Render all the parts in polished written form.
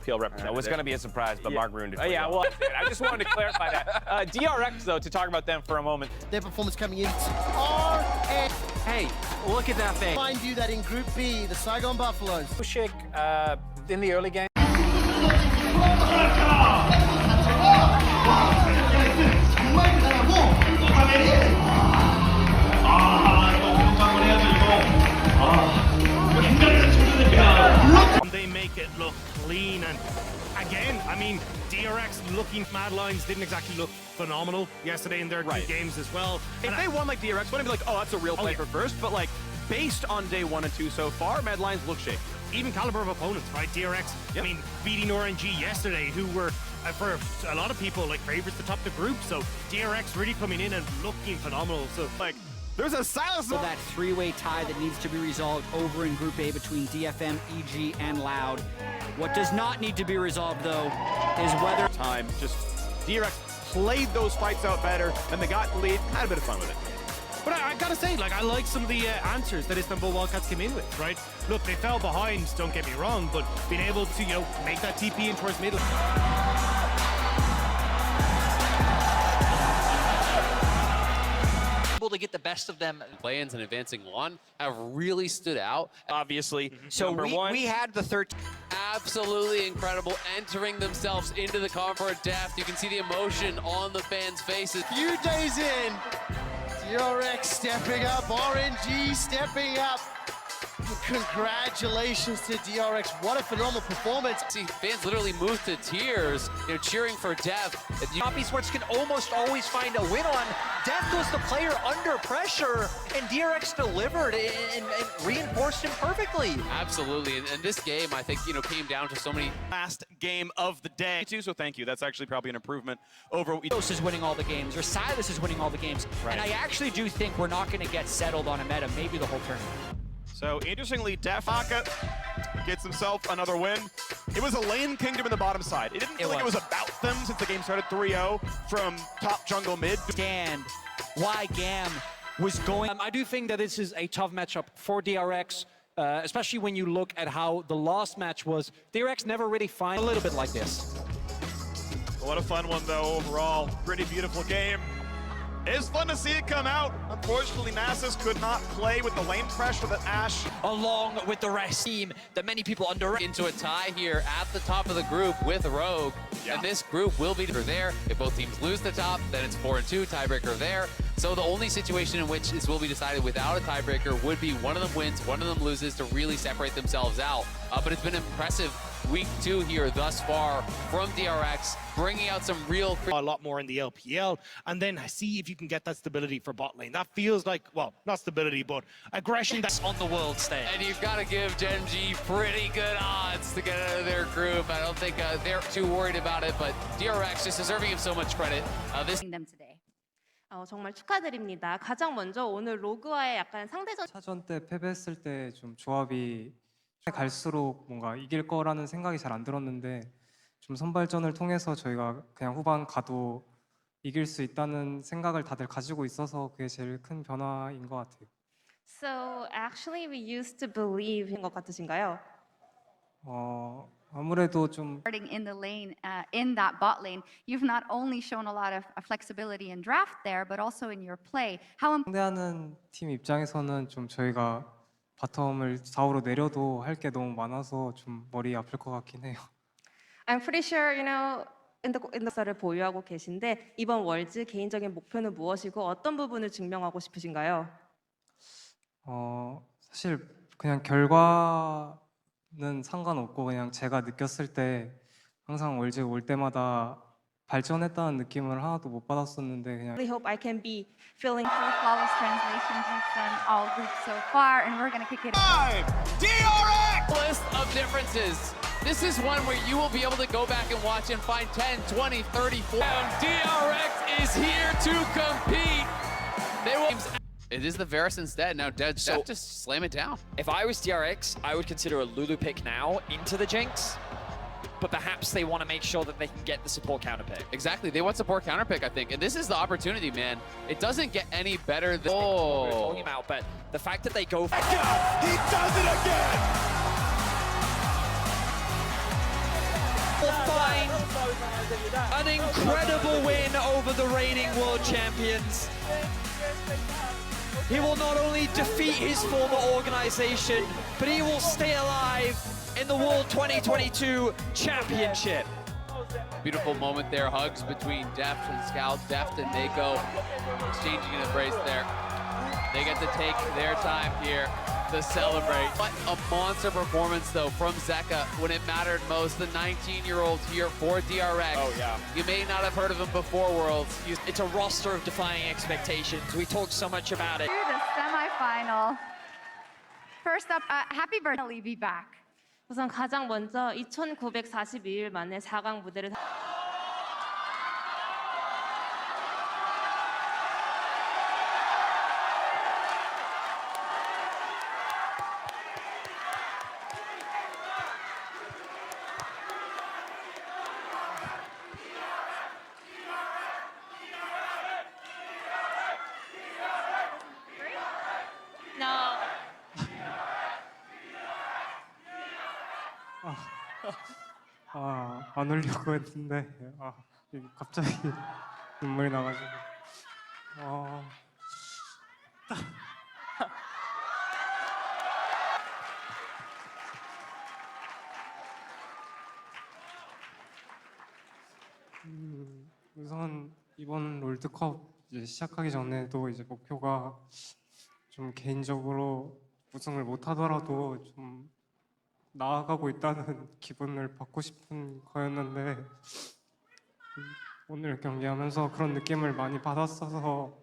PL representative. It was going to be a surprise, but Mark ruined it. Yeah, well, I just wanted to clarify that. DRX, though, to talk about them for a moment. Their performance coming in. RN. Hey, look at that thing. Mind you that in Group B, the Saigon Buffaloes. Usyk in the early game. They make it look clean, and again, I mean, DRX looking Mad Lions didn't exactly look phenomenal yesterday in their two games as well. If they won like DRX, wouldn't be like, oh, that's a real play for first, but like based on day 1 and 2 so far, Mad Lions look shaky. Even caliber of opponents, right? DRX, I mean, beating RNG yesterday, who were, for a lot of people, like favorites to top the group. So DRX really coming in and looking phenomenal. So like, there's a silence. So that three-way tie that needs to be resolved over in Group A between DFM, EG, and Loud. What does not need to be resolved, though, is whether... Time, just DRX played those fights out better, and they got the lead, had a bit of fun with it. But I gotta say, like, I like some of the answers that Istanbul Wildcats came in with, right? Look, they fell behind, don't get me wrong, but being able to, you know, make that TP in towards middle. To get the best of them. Play-ins and advancing one have really stood out. Obviously, So we had the 13. Absolutely incredible, entering themselves into the comfort depth. You can see the emotion on the fans' faces. Few days in, DRX stepping up, RNG stepping up. Congratulations to DRX. What a phenomenal performance. See, fans literally moved to tears, you know, cheering for Dev. Poppy Sports can almost always find a win on. Death was the player under pressure, and DRX delivered and reinforced him perfectly. Absolutely, and this game, I think, you know, came down to so many... Last game of the day, too, so thank you. That's actually probably an improvement over what we... Silas is winning all the games, or Silas is winning all the games. And I actually do think we're not going to get settled on a meta, maybe the whole tournament. So, interestingly, Defaka gets himself another win. It was a lane kingdom in the bottom side. It didn't feel like it was about them since the game started 3-0 from top jungle mid. Stand why GAM was going. I do think that this is a tough matchup for DRX, especially when you look at how the last match was. DRX never really find a little bit like this. What a fun one, though, overall. Pretty beautiful game. It's fun to see it come out. Unfortunately, Nasus could not play with the lane pressure that Ash... Along with the rest team that many people underrate. Into a tie here at the top of the group with Rogue. And this group will be there. If both teams lose the top, then it's 4-2, tiebreaker there. So the only situation in which this will be decided without a tiebreaker would be one of them wins, one of them loses to really separate themselves out. But it's been impressive week 2 here thus far from DRX, bringing out some real... A lot more in the LPL, and then see if you can get that stability for bot lane. That feels like, well, not stability, but aggression that's on the world stage. And you've got to give Gen G pretty good odds to get out of their group. I don't think they're too worried about it, but DRX just deserving of so much credit. them today. 정말 축하드립니다. 가장 먼저 오늘 로그와의 약간 상대전 사전 때 패배했을 때 좀 조합이 갈수록 뭔가 이길 거라는 생각이 잘 안 들었는데 좀 선발전을 통해서 저희가 그냥 후반 가도 이길 수 있다는 생각을 다들 가지고 있어서 그게 제일 큰 변화인 것 같아요. So actually we used to believe in 것 같으신가요? 아무래도 좀 in the lane, in that bot lane, you've not only shown a lot of flexibility in draft there, but also in your play. 상대하는 팀 입장에서는 좀 저희가 바텀을 4호로 내려도 할 게 너무 많아서 좀 머리 아플 것 같긴 해요. I'm pretty sure, you know, in the 를 보유하고 계신데 이번 월즈 개인적인 목표는 무엇이고 어떤 부분을 증명하고 싶으신가요? 사실 그냥 결과는 상관없고 그냥 제가 느꼈을 때 항상 월즈 올 때마다 발전했다는 느낌을 하나도 못 받았었는데 그냥. I hope I can be feeling flawless translations we've done all groups so far, and we're going to kick it. DRX! List of differences. This is one where you will be able to go back and watch and find 10, 20, 30, 40. DRX is here to compete. They will. It is the Varus instead. Now, Dead just slam it down. If I was DRX, I would consider a Lulu pick now into the Jinx. But perhaps they want to make sure that they can get the support counter pick. Exactly, they want support counter pick, I think. And this is the opportunity, man. It doesn't get any better than... We're talking about, but the fact that they go... He does it again! An incredible win over the reigning world champions. He will not only defeat his former organization, but he will stay alive in the World 2022 Championship. Beautiful moment there, hugs between Deft and Scout. Deft and Mako exchanging an embrace there. They get to take their time here to celebrate. What a monster performance, though, from Zeka when it mattered most. The 19-year-old here for DRX. Oh, yeah. You may not have heard of him before Worlds. It's a roster of defying expectations. We talked so much about it. To the semifinal. First up, happy birthday, be back. 우선 가장 먼저 2,942일 만에 4강 무대를 안 울려고 했는데 갑자기 눈물이 나가지고 우선 이번 롤드컵 이제 시작하기 전에도 이제 목표가 좀 개인적으로 우승을 못 하더라도 좀 나아가고 있다는 기분을 받고 싶은 거였는데 오늘 경기하면서 그런 느낌을 많이 받았어서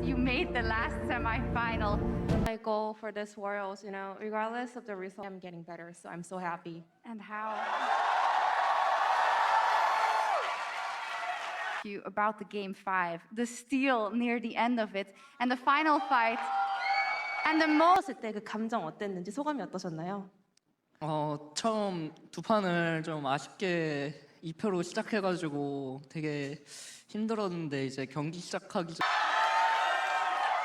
You made the last semifinal. My goal for this Worlds, you know, regardless of the result, I'm getting better, so I'm so happy. And how? You about the game 5, the steal near the end of it, and the final fight, and the most. 했을 때 그 감정 어땠는지 소감이 어떠셨나요? 처음 두 판을 좀 아쉽게 2패로 시작해가지고 되게 힘들었는데 이제 경기 시작하기 전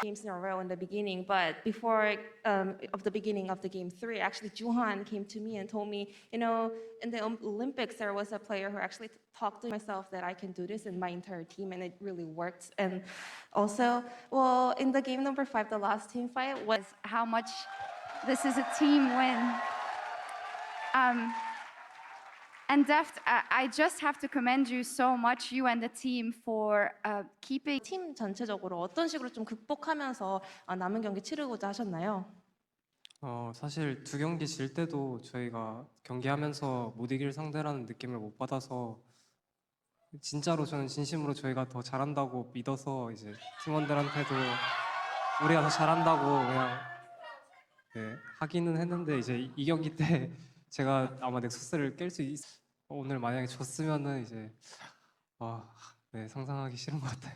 Games in a row in the beginning, but before of the beginning of the game 3, actually Juhan came to me and told me, you know, in the Olympics there was a player who actually talked to myself that I can do this in my entire team, and it really worked. And also, well, in the game number 5, the last team fight was how much this is a team win. And Deft, I just have to commend you so much, you and the team, for keeping. 팀 전체적으로 어떤 식으로 좀 극복하면서 남은 경기 치르고자 하셨나요? 사실 두 경기 질 때도 저희가 경기하면서 못 이길 상대라는 느낌을 못 받아서 진짜로 저는 진심으로 저희가 더 잘한다고 믿어서 이제 팀원들한테도 우리가 더 잘한다고 그냥 하기는 했는데 이제 이 경기 때 제가 아마 넥서스를 깰 수 오늘 만약에 졌으면은 이제 상상하기 싫은 것 같아요.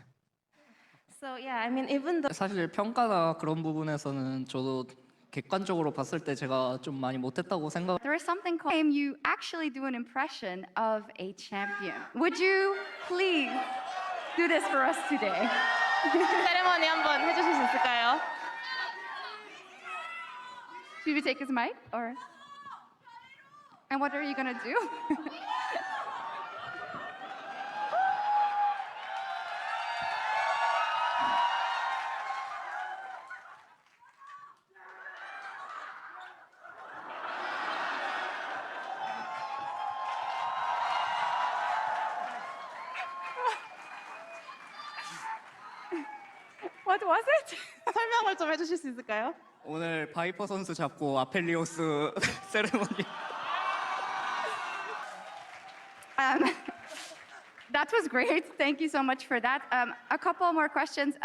So yeah, I mean even though 사실 평가나 그런 부분에서는 저도 객관적으로 봤을 때 제가 좀 많이 못했다고 생각. There is something called you actually do an impression of a champion. Would you please do this for us today? 세레머니 한번 해주실 수 있을까요? Should we take his mic or? And what are you gonna do? What was it? 설명을 좀 해주실 수 있을까요? 오늘 바이퍼 선수 잡고 아펠리오스 세레머니. That was great. Thank you so much for that. A couple more questions.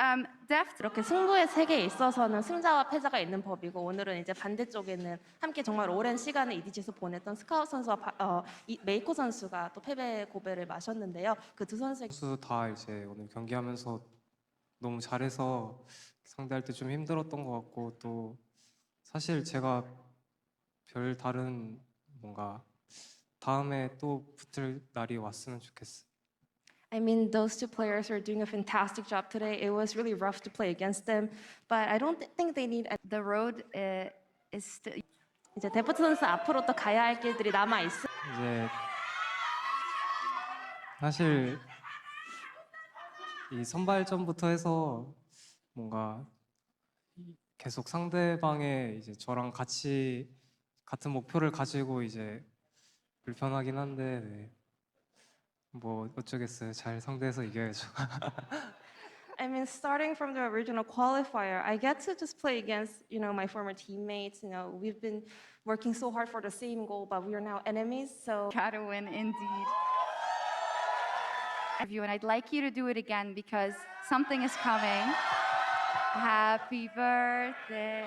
Deft. 이렇게 승부의 세계에 있어서는 승자와 패자가 있는 법이고 오늘은 이제 반대쪽에는 함께 정말 오랜 시간을 EDG에서 보냈던 스카웃 선수와 메이코 선수가 또 패배 고배를 마셨는데요. 그 두 선수 다 이제 오늘 경기하면서 너무 잘해서 상대할 때 좀 힘들었던 것 같고 또 사실 제가 별 다른 뭔가 다음에 또 붙을 날이 왔으면 좋겠어. I mean, those two players are doing a fantastic job today. It was really rough to play against them, but I don't think they need. The road is still. 이제 데프트 선수 앞으로 또 가야 할 길들이 남아 있어. 이제 사실 이 선발전부터 해서 뭔가 계속 상대방의 이제 저랑 같은 목표를 가지고 이제 불편하긴 한데 네. 뭐 어쩌겠어요. 잘 상대해서 이겨야죠. I mean, starting from the original qualifier, I get to just play against, my former teammates. We've been working so hard for the same goal, but we are now enemies, so... Try to win, indeed. And I'd like you to do it again because something is coming. Happy birthday.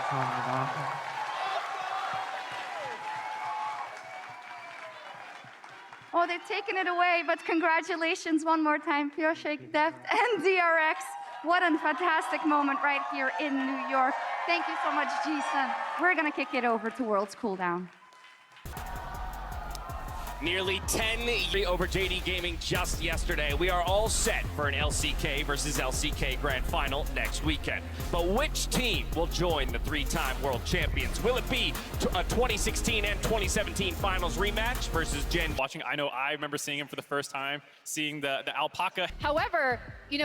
감사합니다. Oh, they've taken it away, but congratulations one more time, Pyoshik, Deft, and DRX. What a fantastic moment right here in New York. Thank you so much, Ji-sun. We're gonna kick it over to World's Cooldown. Nearly 10 over JD Gaming just yesterday. We are all set for an LCK versus LCK Grand Final next weekend. But which team will join the three-time world champions? Will it be a 2016 and 2017 finals rematch versus Gen? Watching, I remember seeing him for the first time, seeing the alpaca. However,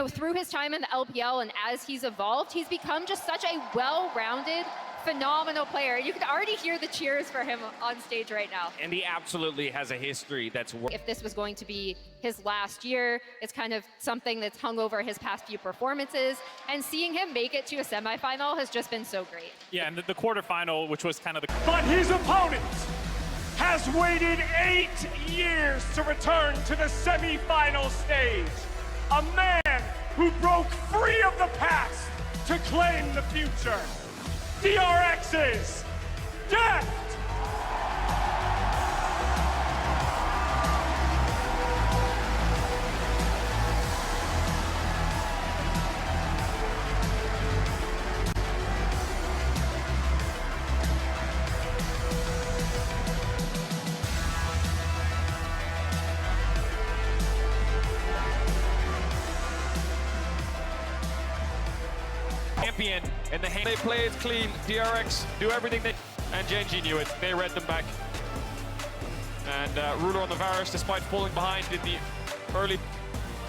through his time in the LPL and as he's evolved, he's become just such a well-rounded, phenomenal player. You can already hear the cheers for him on stage right now. And he absolutely has a history that's... If this was going to be his last year, it's kind of something that's hung over his past few performances. And seeing him make it to a semifinal has just been so great. Yeah, and the quarterfinal, which was kind of the... But his opponent has waited 8 years to return to the semifinal stage. A man who broke free of the past to claim the future. DRX's Deft! Champion in the hand. They play it clean. DRX do everything they... And Genji knew it. They read them back. And Ruler on the Varus, despite falling behind in the early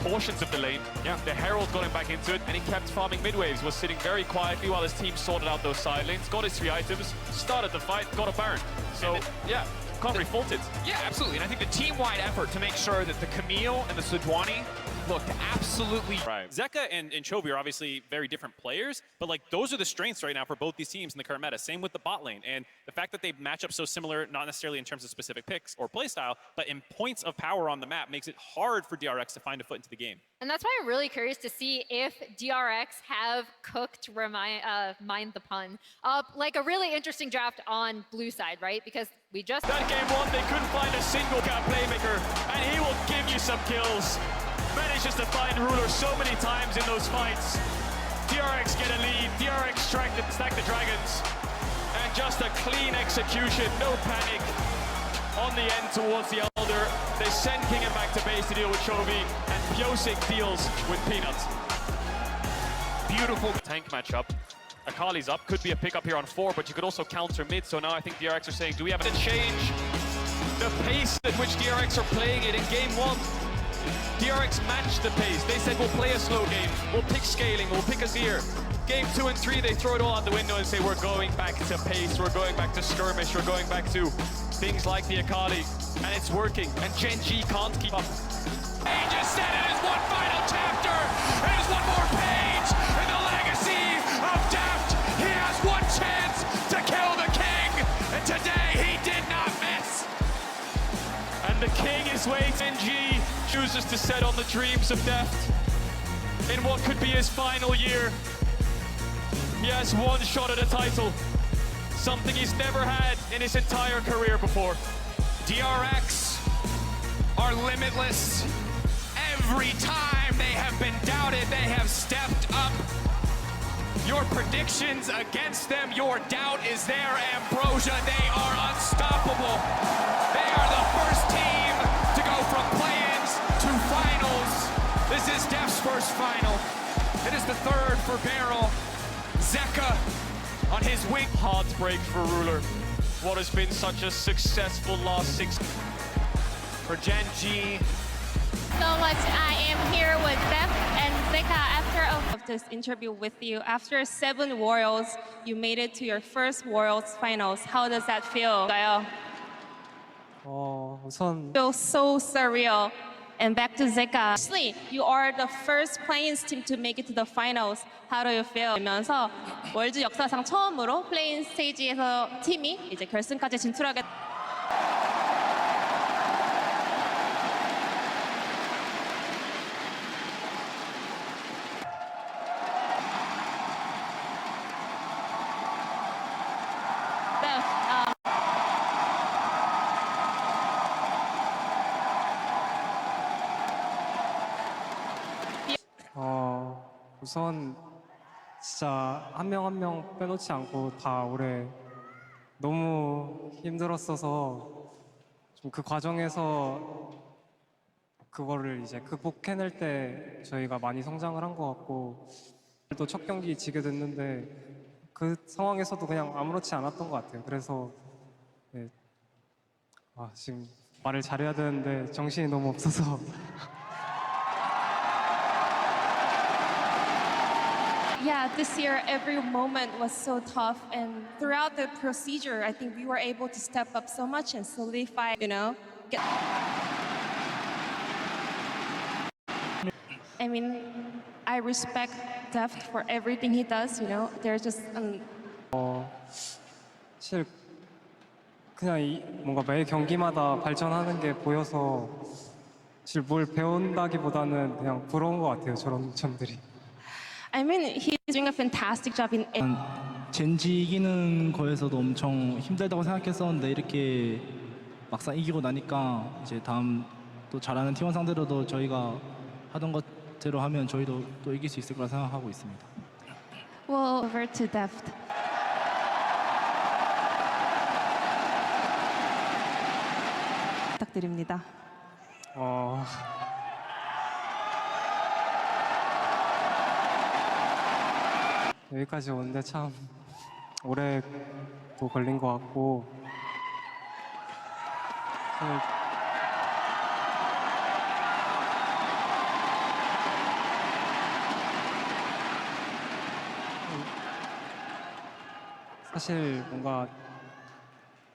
portions of the lane. Yeah, the Herald got him back into it, and he kept farming mid-waves, was sitting very quietly while his team sorted out those side lanes, got his 3 items, started the fight, got a Baron. So, yeah, can't really fault it. Yeah, absolutely. And I think the team-wide effort to make sure that the Camille and the Sejuani looked absolutely... Right. Zeka and Chovy are obviously very different players, but those are the strengths right now for both these teams in the current meta. Same with the bot lane. And the fact that they match up so similar, not necessarily in terms of specific picks or playstyle, but in points of power on the map, makes it hard for DRX to find a foot into the game. And that's why I'm really curious to see if DRX have cooked, mind the pun, like a really interesting draft on blue side, right? Because we just... That game 1, they couldn't find a single cat playmaker, and he will give you some kills. Manages to find Ruler so many times in those fights. DRX get a lead, DRX stack the dragons, and just a clean execution, no panic on the end towards the Elder. They send Kingen back to base to deal with Chovy, and Pyosik deals with Peanuts. Beautiful tank matchup. Akali's up, could be a pickup here on 4, but you could also counter mid, so now I think DRX are saying, do we have to change the pace at which DRX are playing it in game 1? DRX matched the pace. They said, we'll play a slow game, we'll pick scaling, we'll pick Azir. Game 2 and 3, they throw it all out the window and say, we're going back to pace, we're going back to skirmish, we're going back to things like the Akali. And it's working, and Genji can't keep up. He just said it is one final chapter. It is one more page in the legacy of Deft. He has one chance to kill the king, and today he did not miss. And the king is waiting. G chooses to set on the dreams of Deft in what could be his final year. He has one shot at a title, something he's never had in his entire career before. DRX are limitless. Every time they have been doubted, they have stepped up. Your predictions against them, your doubt is there, Ambrosia. They are unstoppable. unbelievable. They are the first team to go from play-ins to finals. This is Def's first final. It is the third for Beryl. Zeka on his wing. Heartbreak for Ruler. What has been such a successful last 6 for Gen G. So much. I am here with Def and Zeka after this interview with you. After 7 Worlds, you made it to your first Worlds finals. How does that feel? 우선 Feels so surreal. And back to Zeka. Actually, you are the first play-in team to make it to the finals. How do you feel? 면서 월드 역사상 처음으로 플레인 스테이지에서 팀이 이제 결승까지 진출하게. 우선 진짜 한 명 한 명 빼놓지 않고 다 올해 너무 힘들었어서 좀 그 과정에서 그거를 이제 극복해낼 때 저희가 많이 성장을 한 것 같고 또 첫 경기 지게 됐는데 그 상황에서도 그냥 아무렇지 않았던 것 같아요. 그래서 네. 지금 말을 잘해야 되는데 정신이 너무 없어서 Yeah, this year every moment was so tough, and throughout the procedure, I think we were able to step up so much and solidify, I mean, I respect Def for everything he does, They're just... 사실 그냥 뭔가 매 경기마다 발전하는 게 보여서 사실 뭘 배운다기보다는 그냥 부러운 것 같아요, 저런 점들이. I mean, he's doing a fantastic job in... 젠지 이기는 거에서도 엄청 힘들다고 생각했었는데 이렇게 막상 이기고 나니까 이제 다음 또 잘하는 팀원 상대로도 저희가 하던 것대로 하면 저희도 또 이길 수 있을 거라 생각하고 있습니다. Well, over to Def. 부탁드립니다. 여기까지 오는데 참 오래 또 걸린 것 같고 사실 뭔가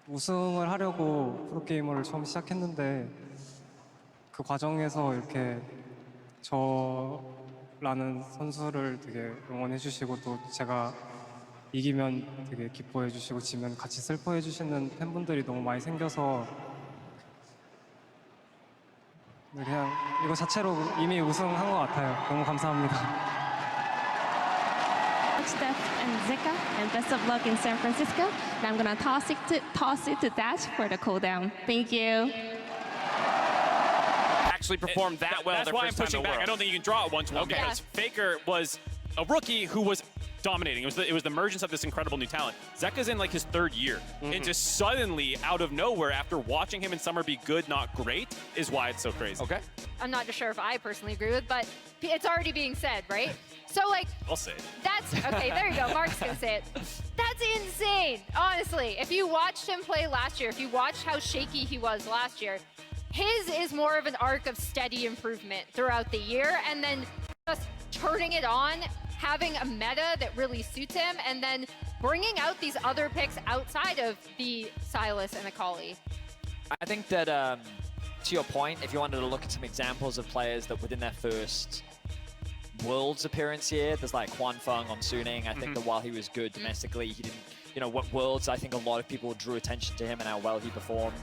우승을 하려고 프로게이머를 처음 시작했는데 그 과정에서 이렇게 라는 선수를 되게 응원해 주시고 또 제가 이기면 되게 기뻐해 주시고 지면 같이 슬퍼해 주시는 팬분들이 너무 많이 생겨서 그냥 이거 자체로 이미 우승한 것 같아요. 너무 감사합니다. Steph and Zeka, and best of luck in San Francisco. And I'm gonna toss it to Dash for the cool down. Thank you. Actually performed that well. That's why I'm pushing back. I don't think you can draw it 1-1 because Faker was a rookie who was dominating. It was the emergence of this incredible new talent. Zeka's in like his 3rd year, and just suddenly out of nowhere, after watching him in summer be good, not great, is why it's so crazy. Okay. I'm not sure if I personally agree with, but it's already being said, right? So I'll say it. That's okay. There you go. Mark's gonna say it. That's insane. Honestly, if you watched him play last year, if you watched how shaky he was last year, his is more of an arc of steady improvement throughout the year, and then just turning it on, having a meta that really suits him, and then bringing out these other picks outside of the Silas and Akali. I think that, to your point, if you wanted to look at some examples of players that within their first Worlds appearance here, there's like Juan Feng on Suning. I think that while he was good domestically, he didn't, what Worlds, I think a lot of people drew attention to him and how well he performed.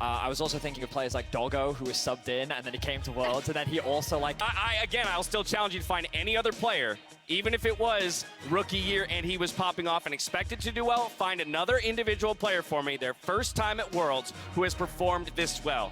I was also thinking of players like Doggo, who was subbed in, and then he came to Worlds, and then he also like... I'll still challenge you to find any other player, even if it was rookie year and he was popping off and expected to do well, find another individual player for me, their first time at Worlds, who has performed this well.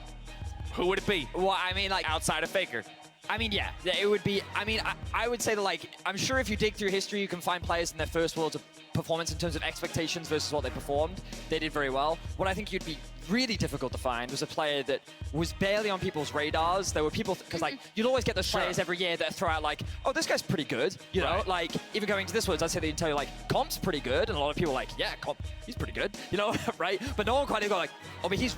Who would it be? Well, I mean, like... outside of Faker. I mean, yeah, it would be... I mean, I would say that, like, I'm sure if you dig through history, you can find players in their first Worlds performance in terms of expectations versus what they performed, they did very well. What I think you'd be really difficult to find was a player that was barely on people's radars. There were people, because like you'd always get those players every year that throw out like, oh, this guy's pretty good, you know, like even going to this Woods, I'd say they'd tell you like, Comp's pretty good, and a lot of people are like, yeah, Comp, he's pretty good, you know, right? But no one quite go like, oh, but he's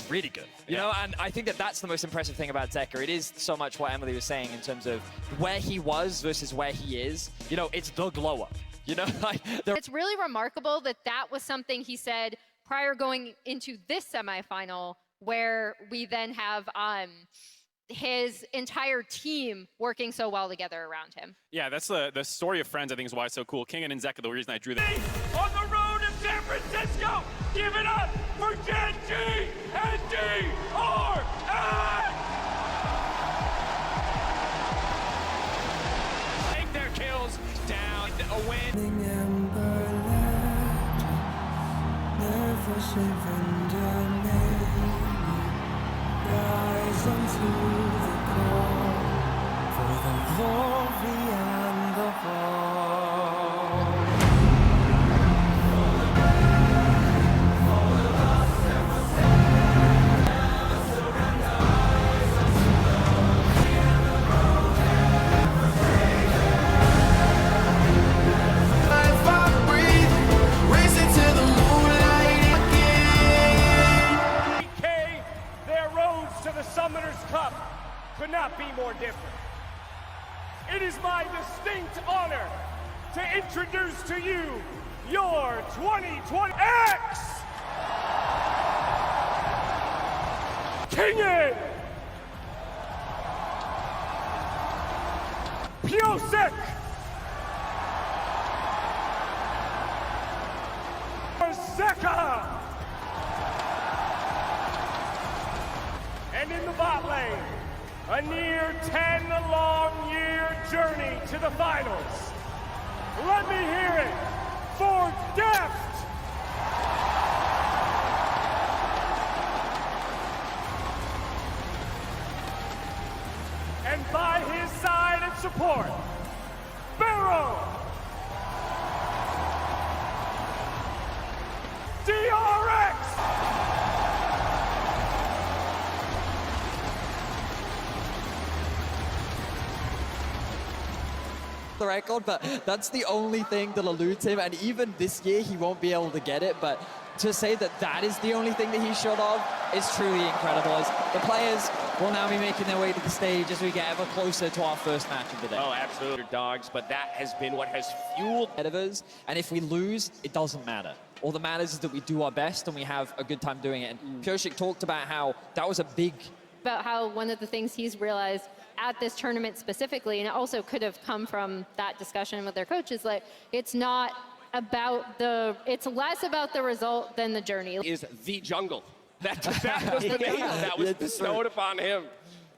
really good, you know, and I think that that's the most impressive thing about Zeker. It is so much what Emily was saying in terms of where he was versus where he is. You know, it's the glow up, you know, like it's really remarkable that that was something he said prior going into this semifinal, where we then have his entire team working so well together around him. Yeah, that's the story of friends, I think, is why it's so cool. Kingen and Zeker, the reason I drew that. On the road to San Francisco, give it up for Gen G and DRX! Take their kills down, a win. Never surrender, rise unto the call for the glory and the fall. Summoners Cup could not be more different. It is my distinct honor to introduce to you your 2020 X Kingen Piosek Zeker. And in the bot lane, a near 10-long-year journey to the finals. Let me hear it for Deft! And by his side and support, Barrow! DRX! The record, but that's the only thing that eludes him, and even this year he won't be able to get it. But to say that that is the only thing that he's short of is truly incredible. As the players will now be making their way to the stage as we get ever closer to our first match of the day. Oh, absolutely, dogs, but that has been what has fueled us, and if we lose, it doesn't matter. All that matters is that we do our best and we have a good time doing it. And Piosek talked about how that was a big... About how one of the things he's realized at this tournament specifically, and it also could have come from that discussion with their coaches, like it's not about it's less about the result than the journey. Is the jungle. That was the name that was bestowed upon him.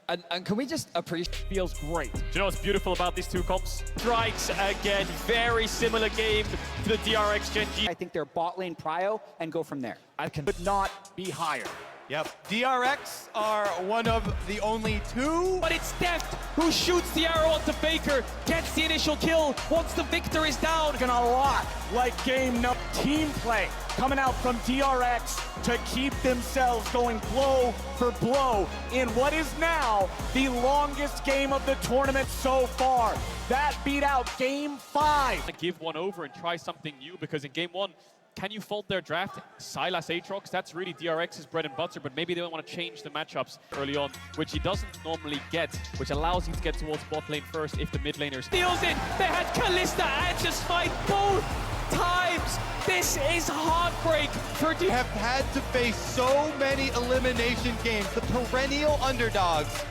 And can we just appreciate? Feels great. Do you know what's beautiful about these two comps? Strikes again, very similar game to the DRX Gen G. I think they're bot lane prio and go from there. I could not be higher. Yep, DRX are one of the only two. But it's Deft who shoots the arrow onto Faker, gets the initial kill once the victor is down. Looking a lot like game no team play coming out from DRX to keep themselves going blow for blow in what is now the longest game of the tournament so far. That beat out game 5. Give one over and try something new, because in game 1, can you fault their draft? Sylas Aatrox, that's really DRX's bread and butter, but maybe they don't want to change the matchups early on, which he doesn't normally get, which allows him to get towards bot lane first if the mid laners steals it. They had Kalista and just fight both times. This is heartbreak for DRX. Have had to face so many elimination games. The perennial underdogs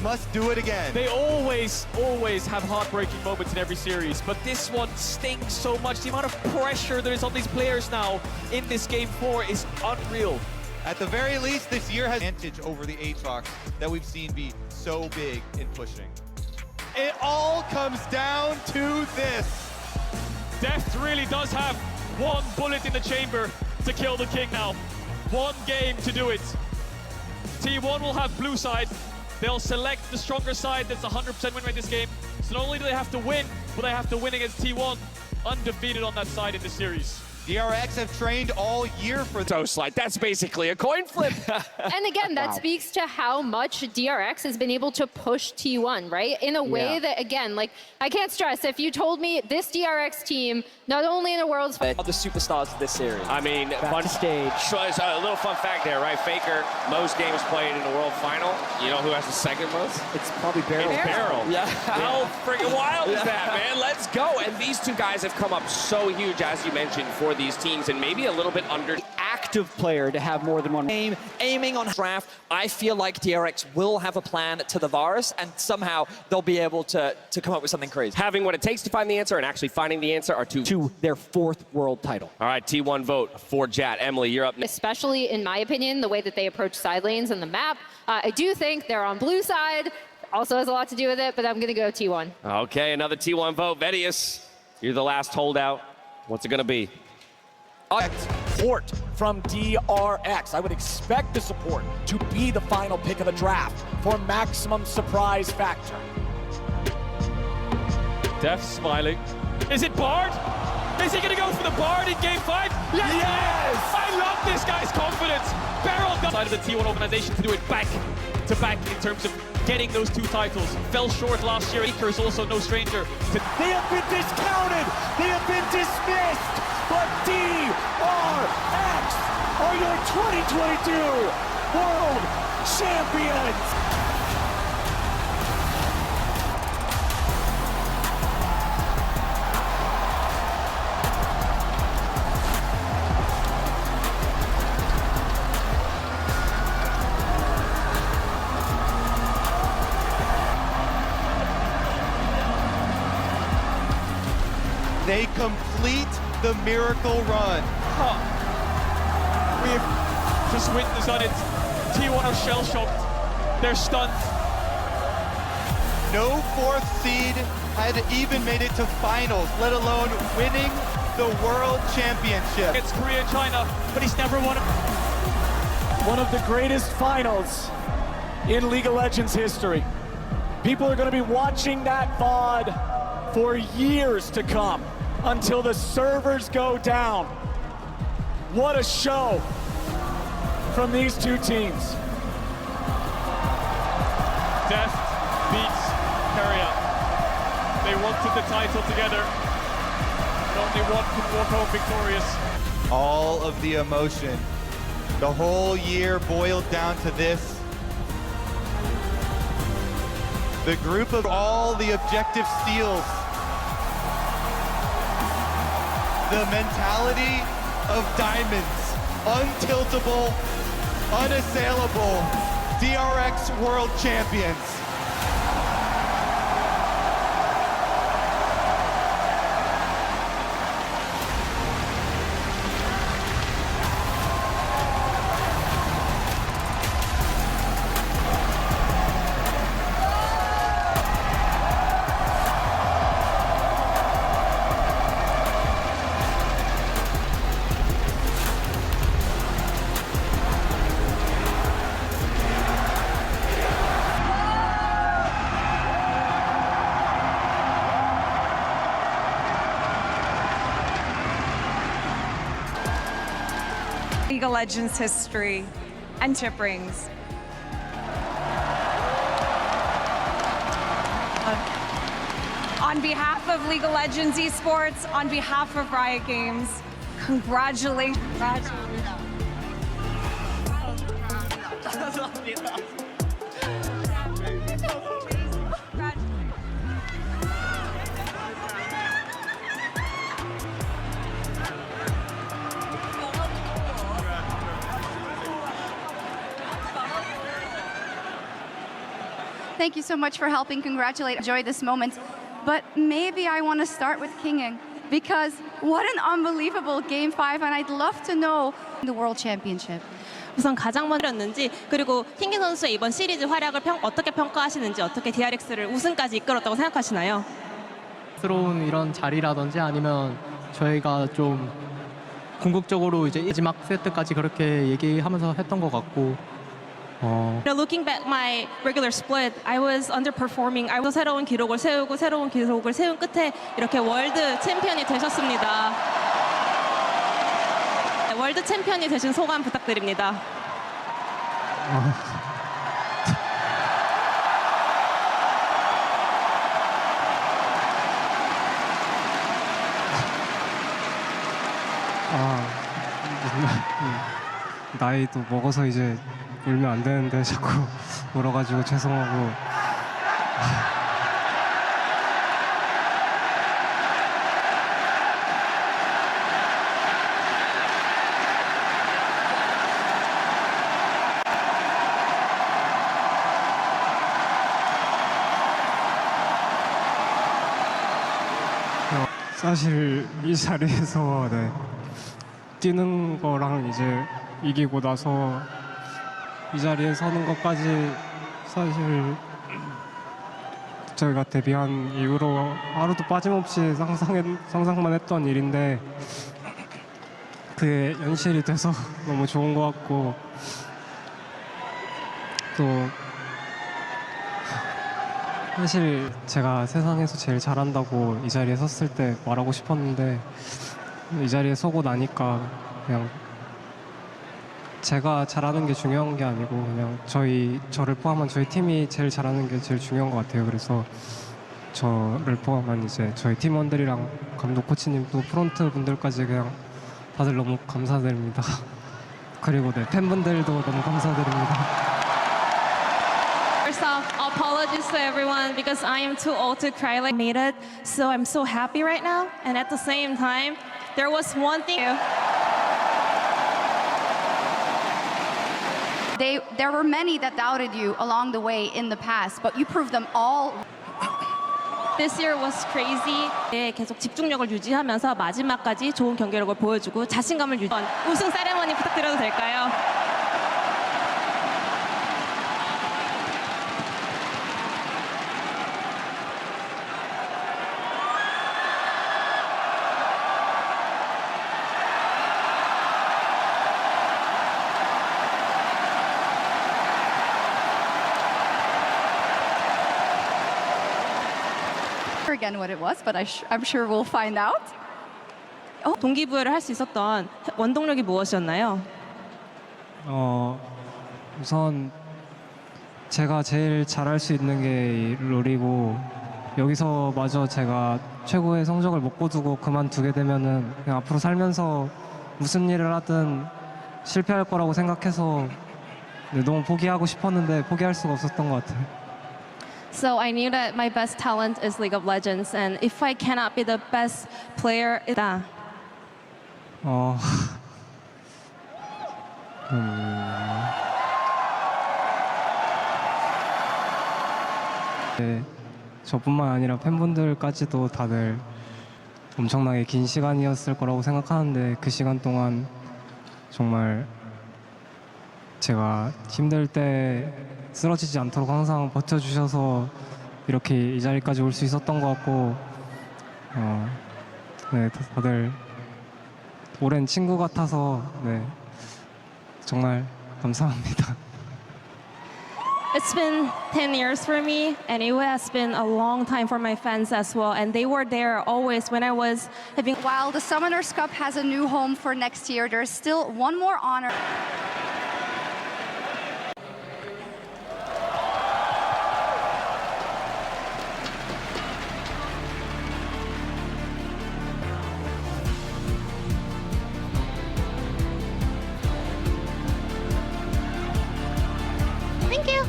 must do it again. They always have heartbreaking moments in every series, but this one stings so much. The amount of pressure that is on these players now in this game 4 is unreal. At the very least, this year has advantage over the Aatrox that we've seen be so big in pushing. It all comes down to this. Deft really does have one bullet in the chamber to kill the king now. One game to do it. T1 will have blue side. They'll select the stronger side that's 100% win rate this game. So not only do they have to win, but they have to win against T1. undefeated on that side in the series. DRX have trained all year for So slide. That's basically a coin flip. And again, that speaks to how much DRX has been able to push T1, right? In a way that, again, like, I can't stress, if you told me this DRX team, not only in a Worlds... The superstars of this series. I mean, fun stage. A little fun fact there, right? Faker, most games played in the World Final. You know who has the second most? It's probably Beryl. It's Beryl. Yeah. How freaking wild is that, man? Let's go. And these two guys have come up so huge, as you mentioned, for these teams, and maybe a little bit under. Active player to have more than one aim, aiming on draft. I feel like DRX will have a plan to the virus, and somehow they'll be able to come up with something crazy. Having what it takes to find the answer and actually finding the answer are to their 4th world title. All right, T1 vote for Jat. Emily, you're up next. Especially, in my opinion, the way that they approach side lanes and the map. I do think they're on blue side. Also has a lot to do with it, but I'm going to go T1. Okay, another T1 vote. Vedius, you're the last holdout. What's it going to be? Support from DRX. I would expect the support to be the final pick of the draft for maximum surprise factor. Def smiling. Is it Bard? Is he going to go for the Bard in Game 5? Yes! I love this guy's confidence. Beryl side of the T1 organization to do it back to back in terms of getting those 2 titles. Fell short last year. Aker is also no stranger to... They have been discounted. They have been dismissed. But DRX are your 2022 World Champions. They complete the miracle run. We've just witnessed on it. T1 are shell-shocked. They're stunned. No 4th seed had even made it to finals, let alone winning the World Championship. It's Korea and China, but he's never won. One of the greatest finals in League of Legends history. People are going to be watching that VOD for years to come until the servers go down. What a show from these 2 teams. Death beats Korea. They wanted the title together. Only one can walk home victorious. All of the emotion, the whole year boiled down to this. The group of all the objective steals. The mentality of diamonds, untiltable, unassailable, DRX World Champions. League of Legends history and chip rings. On behalf of League of Legends esports, on behalf of Riot Games, congratulations. Thank you so much for helping enjoy this moment. But maybe I want to start with Kinging, because what an unbelievable Game 5, and I'd love to know the World Championship. 우선 가장 먼저였는지, 그리고 킹기 선수의 이번 시리즈 활약을 어떻게 평가하시는지, 어떻게 DRX를 우승까지 이끌었다고 생각하시나요? 스러운 이런 자리라든지 아니면 저희가 좀 궁극적으로 이제 마지막 세트까지 그렇게 얘기하면서 했던 것 같고, Looking back my regular split, I was underperforming. I was 새로운 기록을 세우고 새로운 기록을 세운 끝에 이렇게 월드 챔피언이 되셨습니다. 월드 챔피언이 되신 소감 부탁드립니다. 나이도 먹어서 이제 울면 안 되는데 자꾸 울어가지고 죄송하고. 사실 이 자리에서 뛰는 거랑 이제 이기고 나서 이 자리에 서는 것까지 사실 저희가 데뷔한 이후로 하루도 빠짐없이 상상만 했던 일인데 그게 현실이 돼서 너무 좋은 것 같고, 또 사실 제가 세상에서 제일 잘한다고 이 자리에 섰을 때 말하고 싶었는데 이 자리에 서고 나니까 그냥 제가 잘하는 게 중요한 게 아니고 그냥 저를 포함한 저희 팀이 제일 잘하는 게 제일 중요한 것 같아요. 그래서 저를 포함한 이제 저희 팀원들이랑 감독 코치님 또 프론트 분들까지 그냥 다들 너무 감사드립니다. 그리고 팬분들도 너무 감사드립니다. First off, apologies to everyone because I am too old to cry like I made it. So I'm so happy right now. And at the same time, there was one thing. There were many that doubted you along the way in the past, but you proved them all. This year was crazy. 계속 집중력을 유지하면서 마지막까지 좋은 경기력을 보여주고 자신감을 유지. 우승 세레머니 부탁드려도 될까요? Again what it was, but I'm sure we'll find out. 동기부여를 할 수 있었던 원동력이 무엇이었나요? 우선 제가 제일 잘할 수 있는 게 롤이고 여기서 마저 제가 최고의 성적을 못 거두고 그만두게 되면은 그냥 앞으로 살면서 무슨 일을 하든 실패할 거라고 생각해서 너무 포기하고 싶었는데 포기할 수가 없었던 것 같아요. So I knew that my best talent is League of Legends, and if I cannot be the best player, 저뿐만 아니라 팬분들까지도 다들 엄청나게 긴 시간이었을 거라고 생각하는데 그 시간 동안 정말 제가 힘들 때 쓰러지지 않도록 항상 버텨주셔서 이렇게 이 자리까지 올 수 있었던 것 같고, 다들 오랜 친구 같아서 정말 감사합니다. It's been 10 years for me, and it has been a long time for my fans as well. And they were there always when I was having. While the Summoners Cup has a new home for next year, there's still one more honor. Thank you.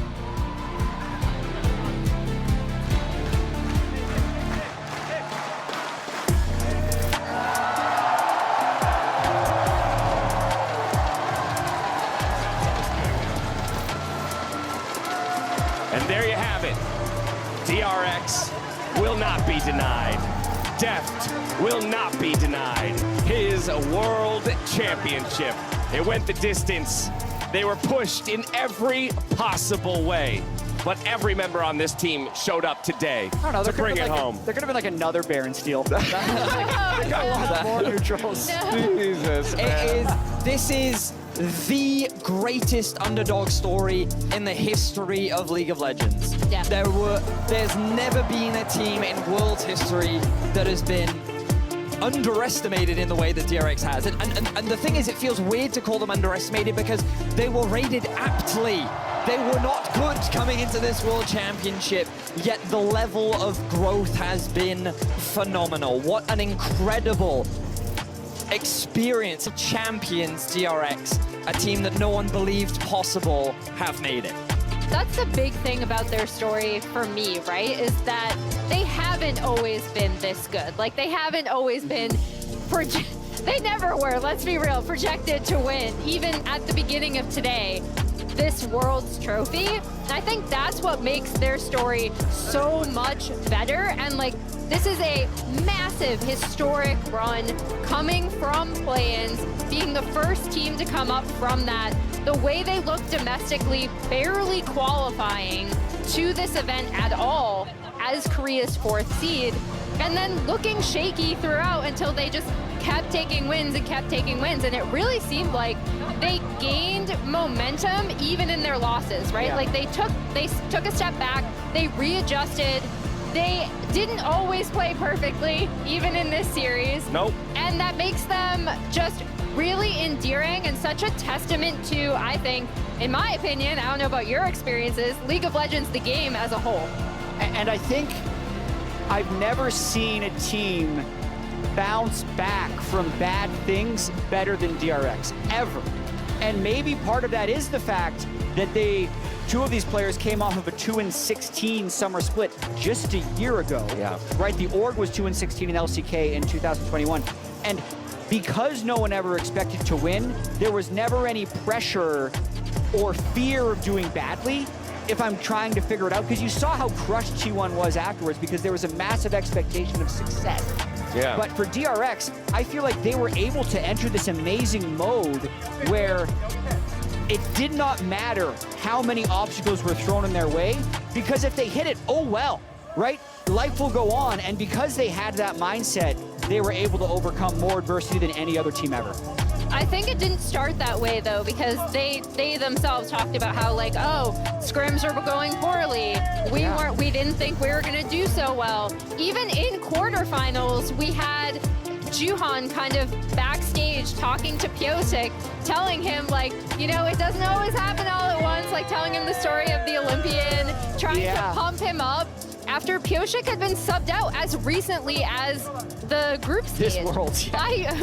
And there you have it. DRX will not be denied. Deft will not be denied. His world championship. It went the distance. They were pushed in every possible way. But every member on this team showed up today to bring it home. There could have been like another Baron steal. They got a lot more neutrals. Jesus, man. This is the greatest underdog story in the history of League of Legends. Yeah. There's never been a team in world history that has been underestimated in the way that DRX has. And the thing is, it feels weird to call them underestimated because they were rated aptly. They were not good coming into this World Championship, yet the level of growth has been phenomenal. What an incredible experience. Champions DRX, a team that no one believed possible, have made it. That's the big thing about their story for me, right? Is that they haven't always been this good. Like, they haven't always been they never were, let's be real, projected to win, even at the beginning of today, this World's Trophy. And I think that's what makes their story so much better. And like, this is a massive historic run coming from play-ins, being the first team to come up from that. The way they look domestically, barely qualifying to this event at all as Korea's 4th seed, and then looking shaky throughout until they just kept taking wins and kept taking wins. And it really seemed like they gained momentum even in their losses, right? Yeah. Like they took a step back, they readjusted. They didn't always play perfectly, even in this series. Nope. And that makes them just really endearing and such a testament to, I think, in my opinion, I don't know about your experiences, League of Legends, the game as a whole. And I think I've never seen a team bounce back from bad things better than DRX, ever. And maybe part of that is the fact that two of these players came off of a 2-16 summer split just a year ago. Yeah. Right, the org was 2-16 in LCK in 2021. And because no one ever expected to win, there was never any pressure or fear of doing badly if I'm trying to figure it out, because you saw how crushed T1 was afterwards because there was a massive expectation of success. Yeah. But for DRX, I feel like they were able to enter this amazing mode where it did not matter how many obstacles were thrown in their way, because if they hit it, oh well, right? Life will go on, and because they had that mindset, they were able to overcome more adversity than any other team ever. I think it didn't start that way though, because they themselves talked about how like, oh, scrims are going poorly. We didn't think we were gonna do so well. Even in quarterfinals, we had Juhan kind of backstage talking to Piosik, telling him like, you know, it doesn't always happen all at once, like telling him the story of the Olympian, trying to pump him up after Piosik had been subbed out as recently as the group stage. This world, yeah.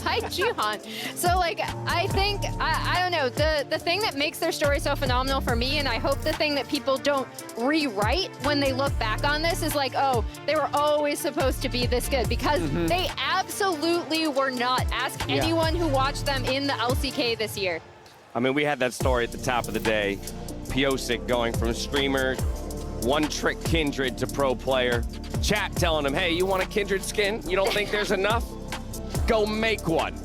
By Juhan. So like, I think, I don't know, the thing that makes their story so phenomenal for me, and I hope the thing that people don't rewrite when they look back on this is like, oh, they were always supposed to be this good, because they absolutely were not. Ask anyone who watched them in the LCK this year. I mean, we had that story at the top of the day. Piosik going from streamer, one-trick Kindred to pro player. Chat telling him, hey, you want a Kindred skin? You don't think there's enough? Go make one.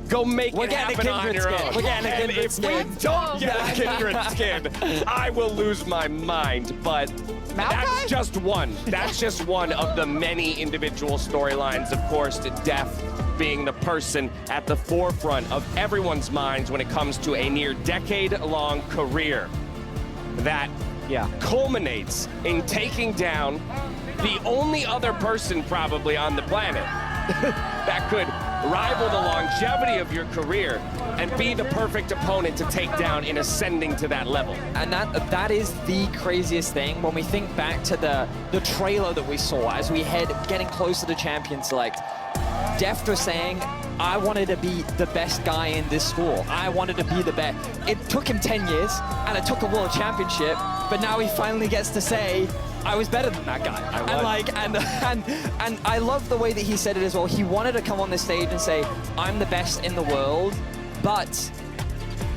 Go make it happen on your own. We're getting a And Kindred if we skin. don't get a Kindred skin, I will lose my mind. But that's just one. That's just one of the many individual storylines. Of course, Def being the person at the forefront of everyone's minds when it comes to a near decade-long career that culminates in taking down the only other person probably on the planet that could rival the longevity of your career and be the perfect opponent to take down in ascending to that level. And that is the craziest thing when we think back to the trailer that we saw as we getting closer to Champion Select. Deft was saying, I wanted to be the best guy in this school. I wanted to be the best. It took him 10 years, and it took a world championship, but now he finally gets to say, I was better than that guy. And I love the way that he said it as well. He wanted to come on this stage and say, I'm the best in the world, but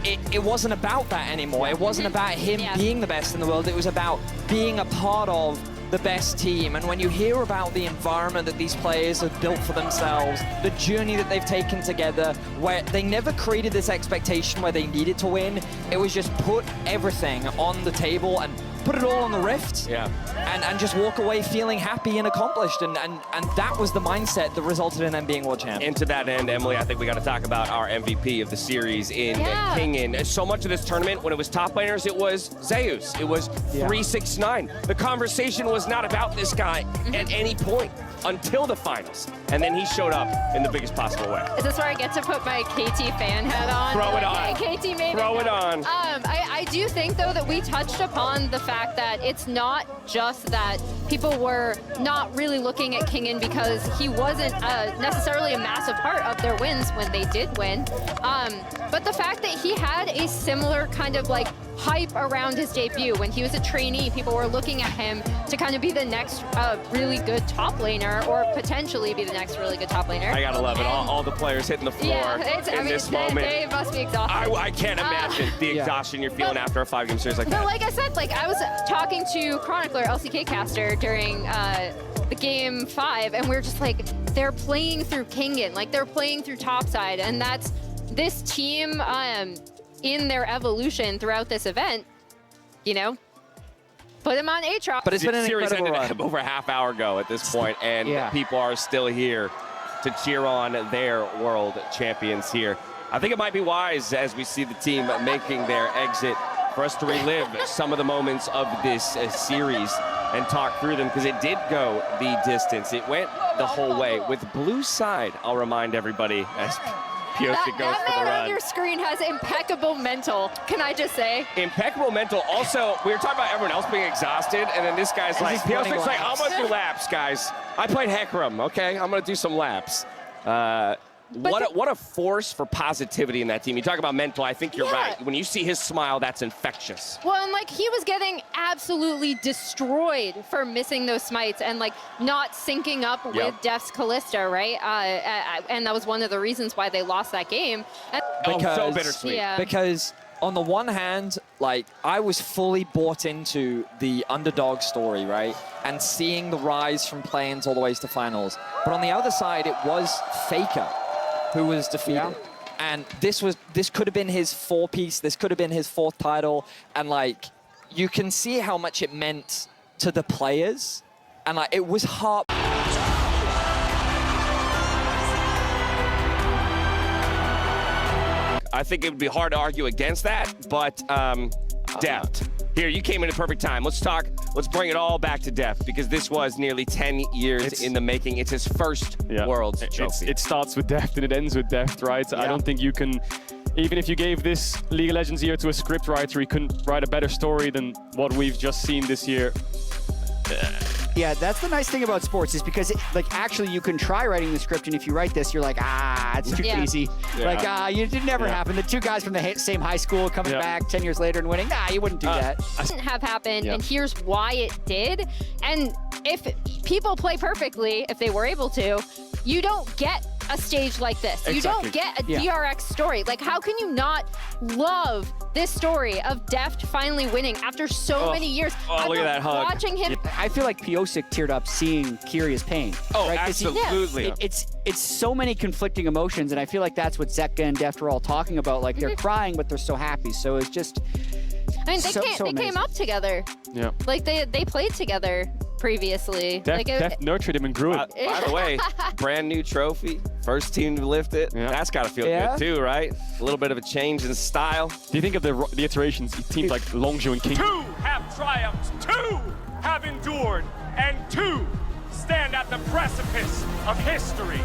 it wasn't about that anymore. It wasn't about him being the best in the world. It was about being a part of the best team. And when you hear about the environment that these players have built for themselves, the journey that they've taken together, where they never created this expectation where they needed to win, it was just put everything on the table and put it all on the Rift. Yeah. And just walk away feeling happy and accomplished. And that was the mindset that resulted in them being world champions. And to that end, Emily, I think we got to talk about our MVP of the series in Kingin. So much of this tournament, when it was top laners, it was Zeus. It was 369. The conversation was not about this guy at any point until the finals. And then he showed up in the biggest possible way. Is this where I get to put my KT fan hat on? Throw it on. Hey, KT made Throw it on. I do think, though, that we touched upon the fact that it's not just that people were not really looking at Kingin because he wasn't necessarily a massive part of their wins when they did win. But the fact that he had a similar kind of like hype around his debut. When he was a trainee, people were looking at him to kind of be the next really good top laner, or potentially be the next really good top laner. I gotta love it. All the players hitting the floor in this moment. They must be exhausted. I can't imagine the exhaustion you're feeling after a 5-game series like that. But like I said, like I was talking to Chronicler, LCK caster, during the game 5, and we were just like, they're playing through Kingin, like they're playing through topside, and that's this team in their evolution throughout this event, you know, put him on Aatrox. But it's been an series incredible ended run. over a half hour ago at this point, and people are still here to cheer on their world champions here. I think it might be wise, as we see the team making their exit, for us to relive some of the moments of this series and talk through them, because it did go the distance. It went the whole way. With blue side, I'll remind everybody, as Piotr goes for the man run. on your screen has impeccable mental, can I just say? Impeccable mental. Also, we were talking about everyone else being exhausted, and then this guy's like, Piotr's like, I'm gonna do laps, guys. I played Hecarim, okay? I'm gonna do some laps. What a force for positivity in that team. You talk about mental, I think you're right. When you see his smile, that's infectious. Well, and like he was getting absolutely destroyed for missing those smites and like not syncing up with Def's Kalista, right? And that was one of the reasons why they lost that game. Because, so bittersweet. Because on the one hand, like I was fully bought into the underdog story, right? And seeing the rise from play-ins all the way to finals. But on the other side, it was Faker who was defeated. And this could have been his 4-piece, this could have been his 4th title, and like, you can see how much it meant to the players, and like, it was hard. I think it would be hard to argue against that, but depth. Here, you came in at perfect time. Let's bring it all back to depth, because this was nearly 10 years in the making. It's his first Worlds trophy. It starts with depth and it ends with depth, right? I don't think you can, even if you gave this League of Legends year to a script writer, he couldn't write a better story than what we've just seen this year. Yeah, that's the nice thing about sports, is because actually you can try writing the script, and if you write this, you're like, it's too easy. Like, it never happened. The two guys from the same high school coming back 10 years later and winning, you wouldn't do that. Didn't have happened, and here's why it did. And if people play perfectly, if they were able to, you don't get a stage like this. You don't get a DRX story. Like, how can you not love this story of Deft finally winning after so many years? Look at that hug. Watching him. I feel like Piosik teared up seeing Kyria's pain. Oh, right? absolutely. It's so many conflicting emotions, and I feel like that's what Zetka and Deft are all talking about. Like, they're crying, but they're so happy. So it's just I mean, they came up together. Yeah. Like, they played together previously. Def nurtured him and grew it. By the way, brand new trophy, first team to lift it. That's got to feel good too, right? A little bit of a change in style. Do you think of the iterations, teams like Longzhu and King? 2 have triumphed, 2 have endured, and 2 stand at the precipice of history.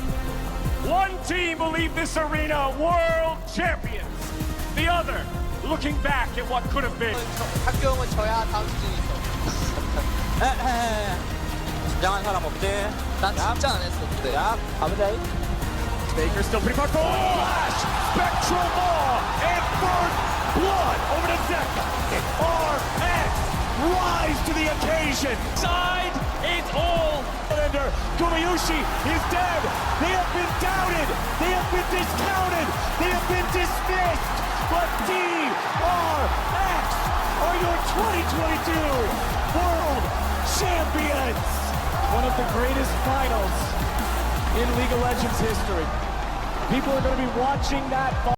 One team will leave this arena world champions. The other looking back at what could have been. 합격은 저야 다음 시즌에 있어. 긴장한 사람 없지? 난 진짜 안 했어 그때. 야, 가보자. Baker still pretty far forward. Flash, spectral ball, and first blood over to Zetka. RX rise to the occasion. Side, it's all. Gumayushi is dead. They have been doubted. They have been discounted. They have been dismissed. But DRX are your 2022 World Champions. One of the greatest finals in League of Legends history. People are going to be watching that.